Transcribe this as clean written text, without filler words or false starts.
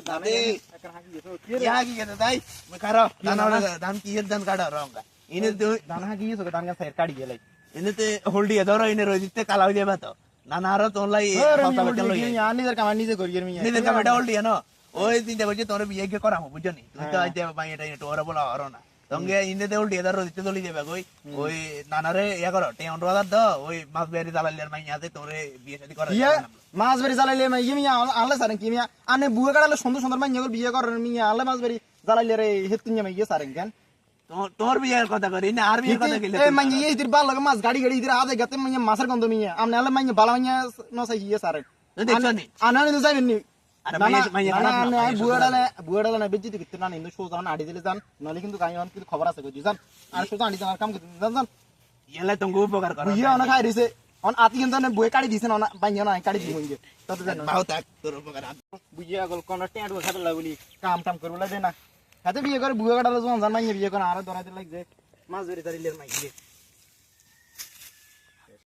দাদে ইয়া কি গেছে তাই খারো দান কি এর দান কাটা রংকা ইনে তো দান হাগি গেছে দান গা সাইড কাটি গেলাই ইনে তে হোল্ডি ধরো ইনে রই দিতে কালা হই যাবে তো না না আরো তোলাই হাসা বেটা লই নিজের কাম নিজে করি আমি নিজের কামটা হোল্ডি না ওই চিন্তা করছি তোর বিয়ে কে করামু বুঝনি তুই তো আইতে মাইটা এটা ওরা বলা হরো না সঙ্গে ইনে তে হোল্ডি ধরো দিতে চলি যাবে কই ওই নানারে ইয়া করো 10,000 দাও ওই মাছ বেরি চালাইলে মাইয়া আছে তোরে বিয়ে শাদি করা মাছ বেরি জ্বালাইলে মিয়া আনলে সারেন কি মিয়া আনে বুয়ে কাটালে সুন্দর সুন্দর মাইয়া বিয়ে করেন মিয়া আনলে মাছ বেরি জ্বালাইলে রে হেতুন মাইয়া সারেন কেন তোর বিয়ের কথা করি না আর বিয়ের কথা কইলে এই মাইয়া ইদির বাল লাগে মাছ গাড়ি গাড়ি ইদির আদে গাতে মাইয়া মাছের গন্ধ মিয়া আমনে আনলে মাইয়া বালা মাইয়া নসাই ইয়ে সারেন দেখছনি আনানি তো যাবেন নি আরে মাইয়া খারাপ না বুয়াডালে না বেজ্জিত করতে না ইন্দু সোজা না আড়ি দিলে যান নলে কিন্তু গাই অন কিন্তু খবর আছে কই যান আর সোজা আড়ি যান কাম করতে যান ইয়ালে তুমি উপকার করো বুইয়া অন খাই দিছে অন আতি কিন্তু না বই কাটি দিছে না বাইয়া না কাটি দি হইগে তত জান বাউ তাক তোর উপকার বুইয়া গল কোন টেন্ট বসাবে লাগলি কাম টাম করবলা দে না হাতে বিয়ে করে বুয়া কাটালে জন জান মাইয়া বিয়ে করে আর ধরা দিলে যে মাছ ধরে ধরিলে মাইয়ে